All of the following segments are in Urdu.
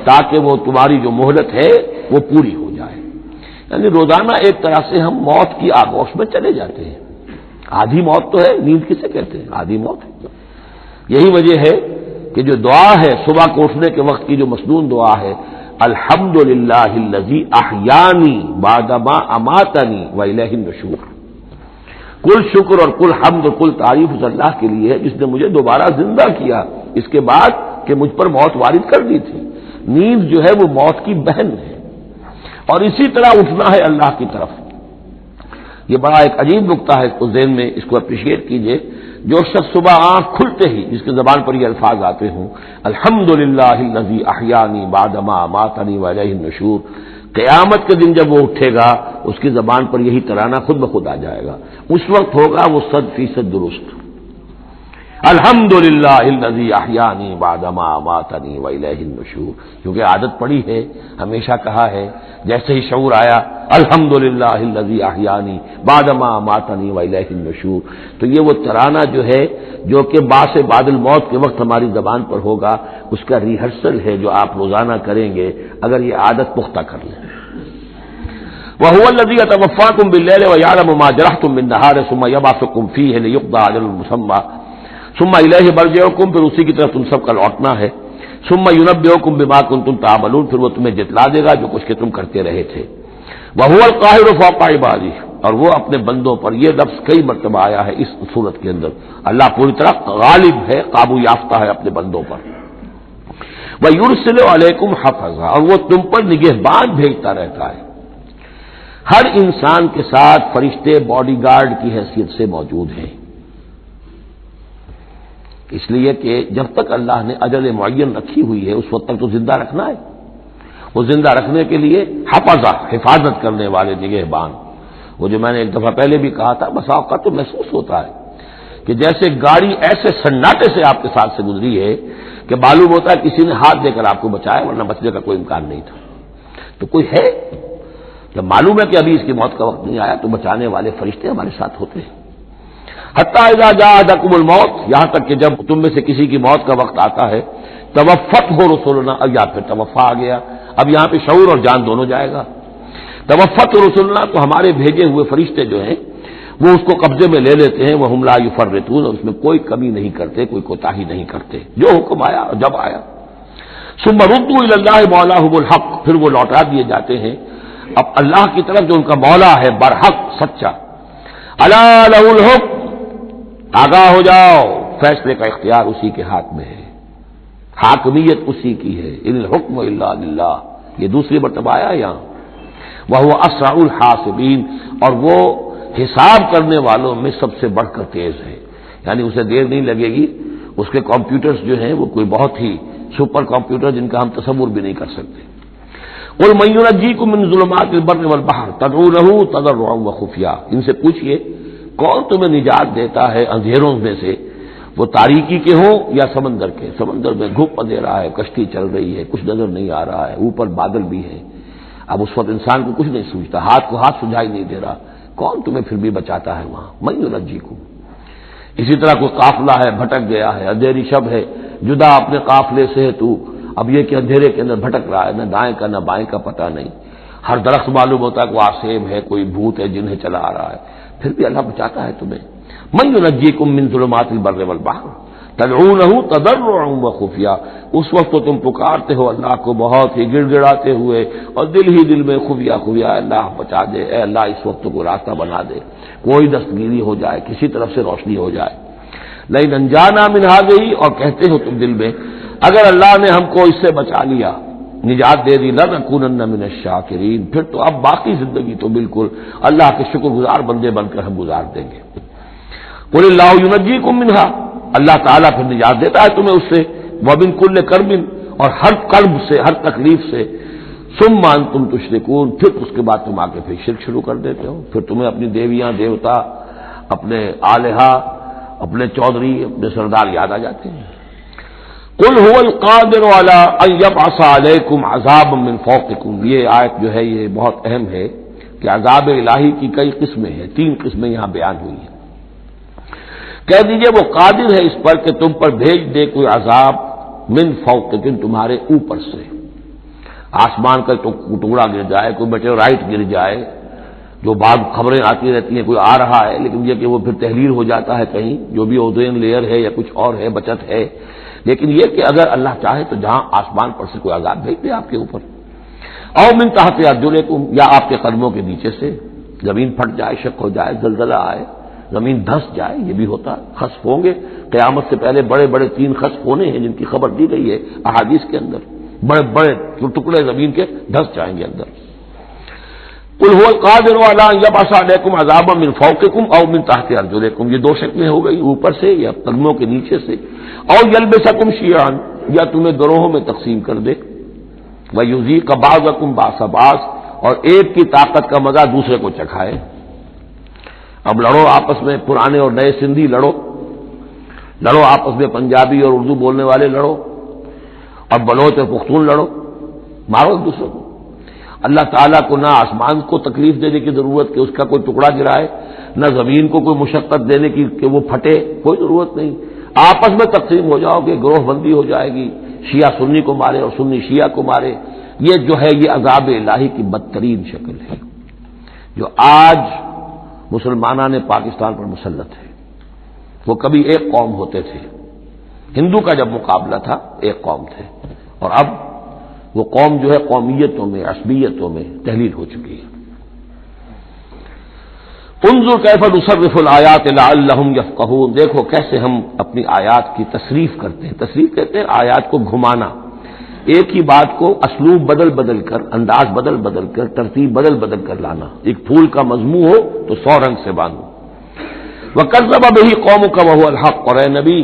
تاکہ وہ تمہاری جو مہلت ہے وہ پوری ہو جائے. یعنی روزانہ ایک طرح سے ہم موت کی آغوش میں چلے جاتے ہیں. آدھی موت تو ہے، نیند کسے کہتے ہیں؟ آدھی موت ہے. یہی وجہ ہے کہ جو دعا ہے صبح کو اٹھنے کے وقت کی جو مسنون دعا ہے، الحمدللہ الذی احیانی بعدما اماتنی والیہ النشور، کل شکر اور کل حمد اور کل تعریف اس اللہ کے لیے ہے جس نے مجھے دوبارہ زندہ کیا اس کے بعد کہ مجھ پر موت وارد کر دی تھی. نیند جو ہے وہ موت کی بہن ہے، اور اسی طرح اٹھنا ہے اللہ کی طرف. یہ بڑا ایک عجیب نقطہ ہے، اس کو ذہن میں اس کو اپریشیٹ کیجئے. جو شخص صبح آنکھ کھلتے ہی جس کی زبان پر یہ الفاظ آتے ہوں، الحمدللہ الذی احیانی بعدما اماتنی والیہ النشور، قیامت کے دن جب وہ اٹھے گا اس کی زبان پر یہی ترانہ خود بخود آ جائے گا. اس وقت ہوگا وہ 100% درست. الحمدللہ الذی احیانی بعدما اماتنی والیہ النشور، کیونکہ عادت پڑی ہے، ہمیشہ کہا ہے. جیسے ہی شعور آیا الحمدللہ الذی احیانی بعدما اماتنی والیہ النشور، تو یہ وہ ترانہ جو ہے جو کہ باعث بعد الموت کے وقت ہماری زبان پر ہوگا، اس کا ریہرسل ہے جو آپ روزانہ کریں گے اگر یہ عادت پختہ کر لیں. وَهُوَ الَّذِي يَتَوَفَّاكُم بِاللَّيْلِ وَيَعْلَمُ مَا جَرَحْتُم بِالنَّهَارِ ثُمَّ يَبْعَثُكُم فِيهِ لِيُقْضَىٰ أَجَلٌ مُّسَمًّى ثُمَّ إِلَيْهِ مَرْجِعُكُم، پھر اسی کی طرف تم سب کا لوٹنا ہے. ثُمَّ يُنَبِّئُكُم بِمَا كُنتُمْ تَعْمَلُونَ، پھر وہ تمہیں جتلا دے گا جو کچھ کہ تم کرتے رہے تھے. وَهُوَ الْقَاهِرُ فَوْقَ عِبَادِهِ، اور وہ اپنے بندوں پر، یہ لفظ کئی مرتبہ آیا ہے اس صورت کے اندر. اللہ پوری طرح غالب ہے، قابو یافتہ ہے اپنے بندوں پر. وَيُرْسِلُ عَلَيْكُمْ حَفَظًا، اور وہ تم پر نگہبان بھیجتا رہتا ہے. ہر انسان کے ساتھ فرشتے باڈی گارڈ کی حیثیت سے موجود ہیں، اس لیے کہ جب تک اللہ نے اجل معین رکھی ہوئی ہے اس وقت تک تو زندہ رکھنا ہے. وہ زندہ رکھنے کے لیے حفظہ، حفاظت کرنے والے نگہبان. وہ جو میں نے ایک دفعہ پہلے بھی کہا تھا، بس اوقات تو محسوس ہوتا ہے کہ جیسے گاڑی ایسے سناٹے سے آپ کے ساتھ سے گزری ہے کہ معلوم ہوتا ہے کسی نے ہاتھ دے کر آپ کو بچایا، ورنہ بچنے کا کوئی امکان نہیں تھا. تو کوئی ہے، جب معلوم ہے کہ ابھی اس کی موت کا وقت نہیں آیا تو بچانے والے فرشتے ہمارے ساتھ ہوتے ہیں. حتیٰ اذا جاء احدکم الموت، یہاں تک کہ جب تم میں سے کسی کی موت کا وقت آتا ہے، توفته رسلنا، اب یا پھر توفا آ گیا، اب یہاں پہ شعور اور جان دونوں جائے گا. توفته رسلنا، تو ہمارے بھیجے ہوئے فرشتے جو ہیں وہ اس کو قبضے میں لے لیتے ہیں. وهم لا يفرطون، اور اس میں کوئی کمی نہیں کرتے، کوئی کوتاہی نہیں کرتے، جو حکم آیا اور جب آیا. ثم ردوا الى الله مولاهم الحق، پھر وہ لوٹا دیے جاتے ہیں اب اللہ کی طرف جو ان کا مولا ہے برحق، سچا. الا له الحکم، آگاہ ہو جاؤ، فیصلے کا اختیار اسی کے ہاتھ میں ہے، حاکمیت اسی کی ہے. ان الحکم الا للہ، یہ دوسری مرتبہ آیا یہاں. وهو اسرع الحاسبین، اور وہ حساب کرنے والوں میں سب سے بڑھ کر تیز ہے. یعنی اسے دیر نہیں لگے گی. اس کے کمپیوٹرز جو ہیں وہ کوئی بہت ہی سپر کمپیوٹر جن کا ہم تصور بھی نہیں کر سکتے. قل من ينجيكم من ظلمات البر والبحر تدعونه تضرعا وخفيا، ان سے پوچھئے کون تمہیں نجات دیتا ہے اندھیروں میں سے، وہ تاریکی کے ہوں یا سمندر کے. سمندر میں گھپ اندھیرا ہے، کشتی چل رہی ہے، کچھ نظر نہیں آ رہا ہے، اوپر بادل بھی ہے. اب اس وقت انسان کو کچھ نہیں سوچتا، ہاتھ کو ہاتھ سجھائی نہیں دے رہا، کون تمہیں پھر بھی بچاتا ہے وہاں. من ينجيكم. اسی طرح کوئی قافلہ ہے بھٹک گیا ہے، اندھیری شب ہے، جدا اپنے قافلے سے ہے تو، اب یہ کہ اندھیرے کے اندر بھٹک رہا ہے، نہ دائیں کا نہ بائیں کا پتہ نہیں. ہر درخت معلوم ہوتا ہے کوئی آسیم ہے، کوئی بھوت ہے جنہیں چلا آ رہا ہے، پھر بھی اللہ بچاتا ہے تمہیں. من ينجيكم من ظلمات البر والبحر تدعونه تضرعا وخفيا، اس وقت تو تم پکارتے ہو اللہ کو بہت ہی گڑ گڑاتے ہوئے اور دل ہی دل میں خفیہ خفیہ، اللہ بچا دے، اے اللہ اس وقت کو راستہ بنا دے، کوئی دستگیری ہو جائے، کسی طرف سے روشنی ہو جائے. لیکن انجانا من هذه، اور کہتے ہو تم دل میں اگر اللہ نے ہم کو اس سے بچا لیا، نجات دے دی، لنکونن من الشاکرین، پھر تو اب باقی زندگی تو بالکل اللہ کے شکر گزار بندے بن کر ہم گزار دیں گے. قل اللہ ینجیکم منها، اللہ تعالیٰ پھر نجات دیتا ہے تمہیں اس سے. ومن کل کرب، اور ہر کرب سے، ہر تکلیف سے. ثم انتم تشرکون، پھر اس کے بعد تم آ کے پھر شرک شروع کر دیتے ہو، پھر تمہیں اپنی دیویاں دیوتا، اپنے آلہہ، اپنے چودھری، اپنے سردار یاد آ جاتے ہیں. قل هو القادر على ان يبعث عليكم عذابا من فوقكم، یہ آیت جو ہے یہ بہت اہم ہے کہ عذاب الہی کی کئی قسمیں ہیں، 3 قسمیں یہاں بیان ہوئی ہیں. کہہ دیجئے وہ قادر ہے اس پر کہ تم پر بھیج دے کوئی عذاب من فوقکم، تمہارے اوپر سے. آسمان کا ٹکڑا گر جائے، کوئی میٹیورائٹ گر جائے، جو بعض خبریں آتی رہتی ہیں کوئی آ رہا ہے، لیکن یہ کہ وہ پھر تحلیل ہو جاتا ہے کہیں، جو بھی اوزون لیئر ہے یا کچھ اور ہے، بچت ہے، لیکن یہ کہ اگر اللہ چاہے تو جہاں آسمان پر سے کوئی عذاب بھیج دے آپ کے اوپر، او من تحت ارجلکم، یا آپ کے قدموں کے نیچے سے زمین پھٹ جائے، شق ہو جائے، زلزلہ آئے، زمین دھنس جائے، یہ بھی ہوتا ہے، خسف ہوں گے، قیامت سے پہلے بڑے بڑے 3 خسف ہونے ہیں جن کی خبر دی گئی ہے احادیث کے اندر، بڑے بڑے ٹکڑے زمین کے دھنس جائیں گے اندر۔ قل هو القادر على ان يبعث عليكم عذابا من فوقكم او من تحت ارجلكم، یہ 2 شکلیں ہو گئی، اوپر سے یا قدموں کے نیچے سے، او يلبسكم شيعا، یا تمہیں گروہوں میں تقسیم کر دے، ويذيق بعضكم بعض بعض، اور ایک کی طاقت کا مزہ دوسرے کو چکھائے۔ اب لڑو آپس میں، پرانے اور نئے سندھی لڑو آپس میں، پنجابی اور اردو بولنے والے لڑو، اور بلوچ اور پختون لڑو، مارو ایک دوسرے کو۔ اللہ تعالیٰ کو نہ آسمان کو تکلیف دینے کی ضرورت کہ اس کا کوئی ٹکڑا گرائے، نہ زمین کو کوئی مشقت دینے کی کہ وہ پھٹے، کوئی ضرورت نہیں، آپس میں تقسیم ہو جاؤ کہ گروہ بندی ہو جائے گی، شیعہ سنی کو مارے اور سنی شیعہ کو مارے۔ یہ جو ہے یہ عذاب الہی کی بدترین شکل ہے جو آج مسلمانان پاکستان پر مسلط ہے۔ وہ کبھی ایک قوم ہوتے تھے، ہندو کا جب مقابلہ تھا ایک قوم تھے، اور اب وہ قوم جو ہے قومیتوں میں، عصبیتوں میں تحلیل ہو چکی ہے۔ انظر کیف نصرف الآیات لعلہم یفقہون، دیکھو کیسے ہم اپنی آیات کی تصریف کرتے ہیں، تصریف کہتے ہیں آیات کو گھمانا، ایک ہی بات کو اسلوب بدل کر، انداز بدل کر، ترتیب بدل کر لانا، ایک پھول کا مضمون ہو تو 100 رنگ سے باندھو۔ وَكَذَّبَ بِهِ قَوْمُكَ وَهُوَ الْحَقُّ، اور اے نبی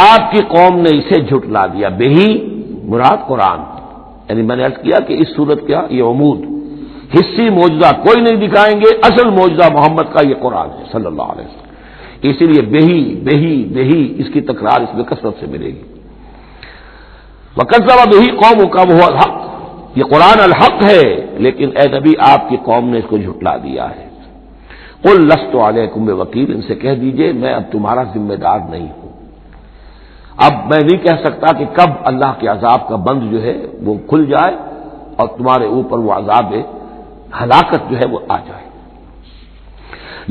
آپ کی قوم نے اسے جھٹلا دیا، بہی مراد قرآن، یعنی میں نے عرض کیا کہ اس صورت کیا یہ عمود، حصی معجزہ کوئی نہیں دکھائیں گے، اصل معجزہ محمد کا یہ قرآن ہے صلی اللہ علیہ وسلم، اسی لیے بہی اس کی تکرار اس میں کثرت سے ملے گی۔ وَكَذَّبَ بِهِ قَوْمُكَ وَهُوَ الْحَقُّ، یہ قرآن الحق ہے، لیکن اے نبی آپ کی قوم نے اس کو جھٹلا دیا ہے۔ قُل لَسْتُ عَلَيْكُمْ بِوَكِيلٍ، ان سے کہہ دیجئے میں اب تمہارا ذمہ دار نہیں ہوں، اب میں نہیں کہہ سکتا کہ کب اللہ کے عذاب کا بند جو ہے وہ کھل جائے اور تمہارے اوپر وہ عذاب ہلاکت جو ہے وہ آ جائے۔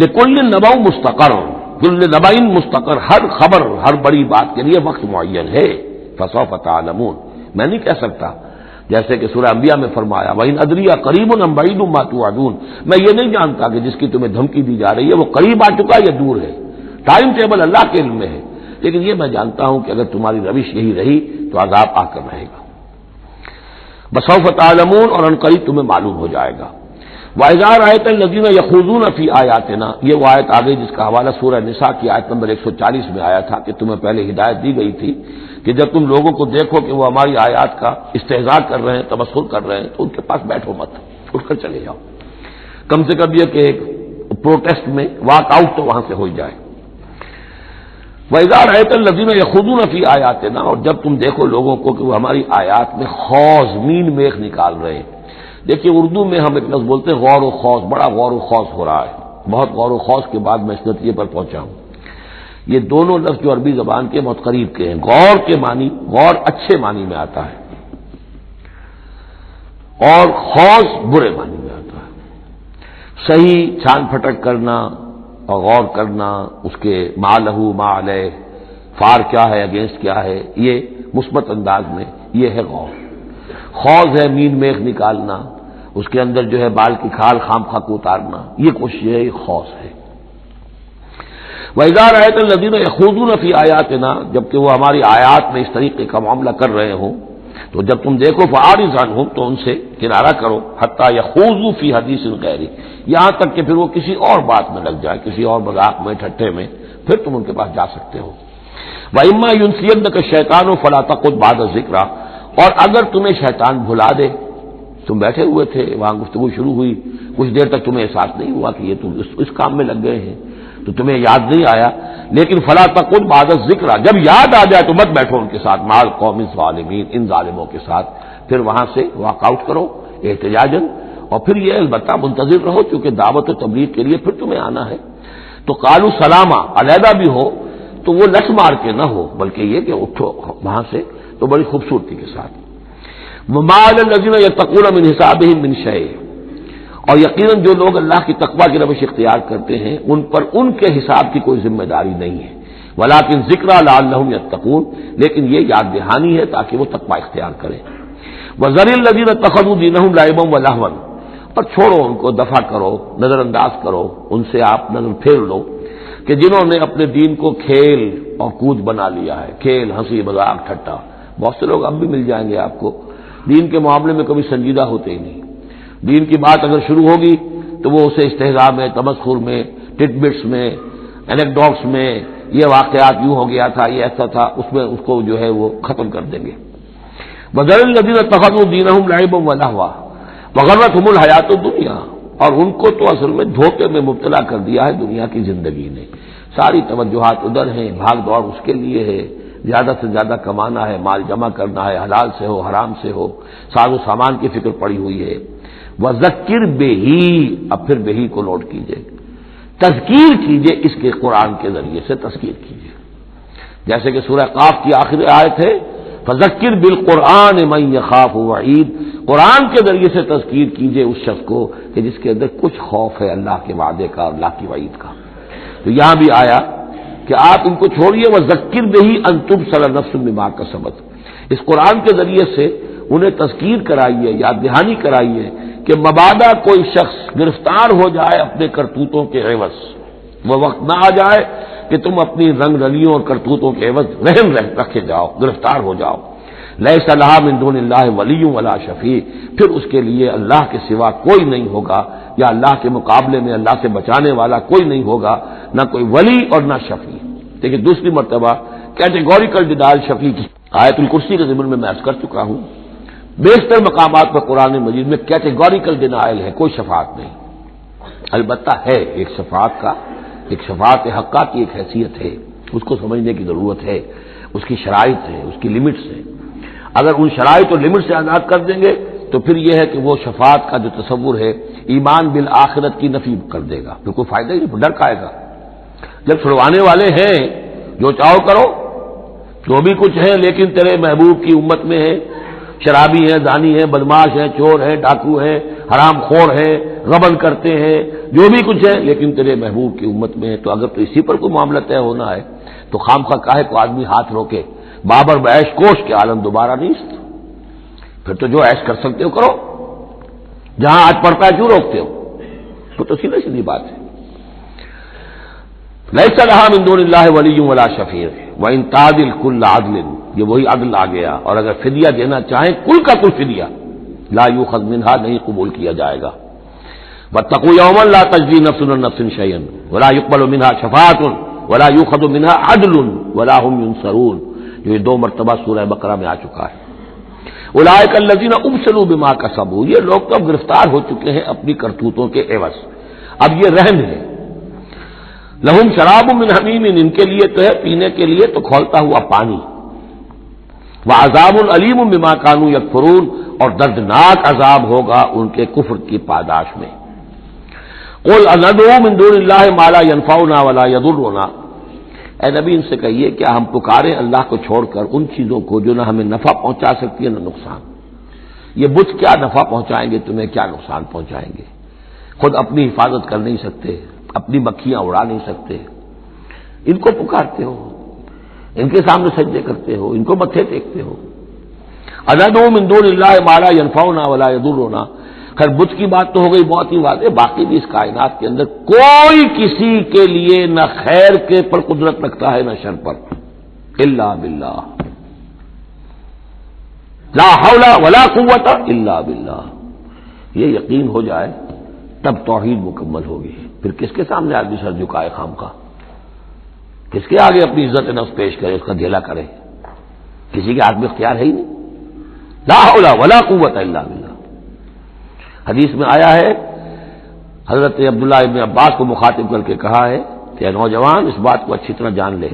لِكُلِّ نَبَأٌ مُسْتَقَرٌ، كُلُّ نَبَأٍ مُسْتَقَرٌ، ہر خبر، ہر بڑی بات کے لیے وقت معین ہے، فَسَوْفَ تَعْلَمُونَ، میں نہیں کہہ سکتا، جیسے کہ سورہ انبیاء میں فرمایا وَإِنْ أَدْرِيَ قَرِيبٌ أَمْ بَعِيدٌ مَا تُوعَدُونَ، میں یہ نہیں جانتا کہ جس کی تمہیں دھمکی دی جا رہی ہے وہ قریب آ چکا یا دور ہے، ٹائم ٹیبل اللہ کے علم میں ہے، لیکن یہ میں جانتا ہوں کہ اگر تمہاری روش یہی رہی تو عذاب آ کر رہے گا۔ بسوف تعلمون، اور ان قریب تمہیں معلوم ہو جائے گا۔ وَإِذَا رَأَيْتَ الَّذِينَ يَخُوضُونَ فِي آيَاتِنَا، یہ وہ آیت آ گئی جس کا حوالہ سورہ نساء کی آیت نمبر 140 میں آیا تھا کہ تمہیں پہلے ہدایت دی گئی تھی کہ جب تم لوگوں کو دیکھو کہ وہ ہماری آیات کا استہزاء کر رہے ہیں، تمسخر کر رہے ہیں، تو ان کے پاس بیٹھو مت، اٹھ کر چلے جاؤ، کم سے کم یہ کہ پروٹیسٹ میں واک آؤٹ تو وہاں سے ہو جائے۔ وَإِذَا رَأَيْتَ الَّذِينَ يَخُوضُونَ فِي آيَاتِنَا، اور جب تم دیکھو لوگوں کو کہ وہ ہماری آیات میں خوض، مین میخ نکال رہے ہیں۔ دیکھیے اردو میں ہم ایک لفظ بولتے ہیں غور و خوض، بڑا غور و خوض ہو رہا ہے، بہت غور و خوض کے بعد میں اس نتیجے پر پہنچا ہوں۔ یہ دونوں لفظ جو عربی زبان کے بہت قریب کے ہیں، غور کے معنی، غور اچھے معنی میں آتا ہے اور خوض برے معنی میں آتا ہے، صحیح چھان پھٹک کرنا اور غور کرنا، اس کے ما لہو ما علیہ، فار کیا ہے اگینسٹ کیا ہے، یہ مثبت انداز میں یہ ہے غور۔ خوض ہے مین میخ نکالنا، اس کے اندر جو ہے بال کی کھال خام خاک اتارنا، یہ کوشش ہے، یہ خوض ہے۔ وَإِذَا رَأَيْتَ الَّذِينَ يَخُوضُونَ فِي آيَاتِنَا، جبکہ وہ ہماری آیات میں اس طریقے کا معاملہ کر رہے ہوں تو جب تم دیکھو فَأَعْرِضْ عَنْهُمْ، تو ان سے کنارہ کرو، حَتَّى يَخُوضُوا فِي حَدِيثٍ غَيْرِهِ، یہاں تک کہ پھر وہ کسی اور بات میں لگ جائے، کسی اور مذاق میں، ٹھٹے میں، پھر تم ان کے پاس جا سکتے ہو۔ وَإِمَّا يُنْسِيَنَّكَ الشَّيْطَانُ فَلَا تَقْعُدْ بَعْدَ الذِّكْرَىٰ، اور اگر تمہیں شیطان بھلا دے، تم بیٹھے ہوئے تھے وہاں گفتگو شروع ہوئی، کچھ دیر تک تمہیں احساس نہیں ہوا کہ یہ تم اس کام میں لگ گئے ہیں، تو تمہیں یاد نہیں آیا، لیکن فلا تقعد بعد الذکر، جب یاد آ جائے تو مت بیٹھو ان کے ساتھ، مع القوم الظالمین، ان ظالموں کے ساتھ، پھر وہاں سے واک آؤٹ کرو احتجاجاً، اور پھر یہ البتہ منتظر رہو کیونکہ دعوت و تبلیغ کے لیے پھر تمہیں آنا ہے۔ تو قالو سلامہ، علیحدہ بھی ہو تو وہ لٹ مار کے نہ ہو، بلکہ یہ کہ اٹھو وہاں سے تو بڑی خوبصورتی کے ساتھ۔ وما علی الذین یتقون من حسابہم من شیء، اور یقیناً جو لوگ اللہ کی تقوی کی روش اختیار کرتے ہیں ان پر ان کے حساب کی کوئی ذمہ داری نہیں ہے، ولکن ذکریٰ لعلہم یتقون، لیکن یہ یاد دہانی ہے تاکہ وہ تقوی اختیار کریں۔ وذر الذین اتخذوا دینہم لعبا ولہوا، اور چھوڑو ان کو، دفع کرو، نظر انداز کرو، ان سے آپ نظر پھیر لو کہ جنہوں نے اپنے دین کو کھیل اور کود بنا لیا ہے، کھیل، ہنسی مذاق ٹھٹا۔ بہت سے لوگ اب بھی مل جائیں گے آپ کو دین کے معاملے میں کبھی سنجیدہ ہوتے ہی نہیں، دین کی بات اگر شروع ہوگی تو وہ اسے استہزاء میں، تمسخر میں، ٹٹ بٹس میں، اینیکڈوٹس میں، یہ واقعات یوں ہو گیا تھا، یہ ایسا تھا، اس میں اس کو جو ہے وہ ختم کر دیں گے۔ وذر الذین اتخذوا دینہم لعبا ولہوا وغرتہم الحیات الدنیا، اور ان کو تو اصل میں دھوکے میں مبتلا کر دیا ہے دنیا کی زندگی نے، ساری توجہات ادھر ہیں، بھاگ دوڑ اس کے لیے ہے، زیادہ سے زیادہ کمانا ہے، مال جمع کرنا ہے، حلال سے ہو حرام سے ہو، ساز و سامان کی فکر پڑی ہوئی ہے۔ وذکر بہی، اب پھر بہی کو نوٹ کیجئے، تذکیر کیجئے، اس کے قرآن کے ذریعے سے تذکیر کیجئے، جیسے کہ سورہ قاف کی آخری آیت ہے فذکر بالقرآن من یخاف وعید، قرآن کے ذریعے سے تذکیر کیجئے اس شخص کو کہ جس کے اندر کچھ خوف ہے اللہ کے وعدے کا اور اللہ کی وعید کا۔ تو یہاں بھی آیا کہ آپ ان کو چھوڑیے، وذکر بہی ان تبصر نفس بما کسبت، اس قرآن کے ذریعے سے انہیں تذکیر کرائیے، یاد دہانی کرائیے کہ مبادا کوئی شخص گرفتار ہو جائے اپنے کرتوتوں کے عوض، وہ وقت نہ آ جائے کہ تم اپنی رنگ رلیوں اور کرتوتوں کے عوض رہن رکھے جاؤ، گرفتار ہو جاؤ۔ لیس لہا من دون اللہ ولی ولا شفیع، پھر اس کے لیے اللہ کے سوا کوئی نہیں ہوگا، یا اللہ کے مقابلے میں اللہ سے بچانے والا کوئی نہیں ہوگا، نہ کوئی ولی اور نہ شفیع۔ دیکھیے دوسری مرتبہ کیٹیگوریکل ڈینائل شفیع کی آیت الکرسی کے ضمن میں عرض کر چکا ہوں، بیشتر مقامات پر قرآن مجید میں کیٹیگوریکل ڈینائل ہے، کوئی شفاعت نہیں۔ البتہ ہے ایک شفاعت کا، ایک شفاعت حقہ کی ایک حیثیت ہے، اس کو سمجھنے کی ضرورت ہے، اس کی شرائط ہے، اس کی لیمٹس ہے۔ اگر ان شرائط اور لمٹ سے آزاد کر دیں گے تو پھر یہ ہے کہ وہ شفاعت کا جو تصور ہے ایمان بالآخرت کی نفی کر دے گا، پھر کوئی فائدہ ہی نہیں، ڈر کھائے گا۔ جب چھڑوانے والے ہیں جو چاہو کرو، جو بھی کچھ ہے لیکن تیرے محبوب کی امت میں ہے، شرابی ہے، زانی ہے، بدماش ہے، چور ہے، ڈاکو ہے، حرام خور ہے، غبن کرتے ہیں، جو بھی کچھ ہے لیکن تیرے محبوب کی امت میں ہے، تو اگر تو اسی پر کوئی معاملہ طے ہونا ہے تو خامخواہ کاہے کو آدمی ہاتھ روکے، بابر بعیش کوش کے عالم دوبارہ نہیں، پھر تو جو عیش کر سکتے ہو کرو، جہاں آج پڑتا ہے کیوں روکتے ہو؟ تو سیدھی سیدھی بات ہے۔ لیس لہا من دون اللہ ولی ولا شفیع وان تعدل کل عدل، یہ وہی عدل آ گیا، اور اگر فدیہ دینا چاہیں کل کا کل فدیہ لا یؤخذ منہا، نہیں قبول کیا جائے گا۔ واتقوا یوما لا تجزی نفس عن نفس شیئا ولا يقبل منها شفاعۃ ولا یؤخذ منها عدل ولا هم ينصرون، جو یہ دو مرتبہ سورہ بقرہ میں آ چکا ہے۔ اولئک الذین ابسلوا بما کسبوا، یہ لوگ تو اب گرفتار ہو چکے ہیں اپنی کرتوتوں کے عوض، اب یہ رہن ہے۔ لہم شراب من حمیم، ان کے لیے تو ہے پینے کے لیے تو کھولتا ہوا پانی، وعذاب علیم بما کانوا یکفرون، اور دردناک عذاب ہوگا ان کے کفر کی پاداش میں۔ قل اندعو من دون اللہ ما لا ينفعنا ولا يضرنا، اے نبی ان سے کہیے کیا ہم پکاریں اللہ کو چھوڑ کر ان چیزوں کو جو نہ ہمیں نفع پہنچا سکتی ہے نہ نقصان۔ یہ بت کیا نفع پہنچائیں گے تمہیں، کیا نقصان پہنچائیں گے، خود اپنی حفاظت کر نہیں سکتے، اپنی مکھیاں اڑا نہیں سکتے، ان کو پکارتے ہو، ان کے سامنے سجدے کرتے ہو، ان کو متھے ٹیکتے ہو۔ اندعو من دون اللہ ما لا ينفعنا ولا يضرنا، خیر بت کی بات تو ہو گئی بہت ہی واضح، باقی بھی اس کائنات کے اندر کوئی کسی کے لیے نہ خیر کے پر قدرت رکھتا ہے نہ شر پر، الا باللہ، لا حول ولا قوت الا باللہ۔ یہ یقین ہو جائے تب توحید مکمل ہوگی، پھر کس کے سامنے آدمی سر جھکائے خام کا، کس کے آگے اپنی عزت نفس پیش کرے، اس کا دھیلا کرے، کسی کے ہاتھ میں اختیار ہے ہی نہیں، لا حول ولا قوت الا باللہ۔ حدیث میں آیا ہے، حضرت عبداللہ ابن عباس کو مخاطب کر کے کہا ہے کہ اے نوجوان اس بات کو اچھی طرح جان لے،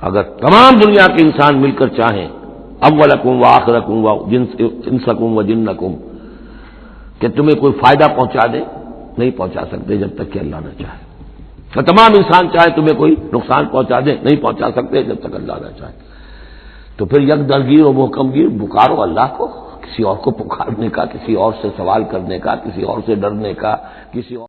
اگر تمام دنیا کے انسان مل کر چاہیں، اولکم وآخرکم وانسکم وجنکم، کہ تمہیں کوئی فائدہ پہنچا دے، نہیں پہنچا سکتے جب تک کہ اللہ نہ چاہے، اور تمام انسان چاہے تمہیں کوئی نقصان پہنچا دے، نہیں پہنچا سکتے جب تک اللہ نہ چاہے۔ تو پھر یک درگیر و محکم گیر پکارو اللہ کو، کسی اور کو پکارنے کا، کسی اور سے سوال کرنے کا، کسی اور سے ڈرنے کا، کسی اور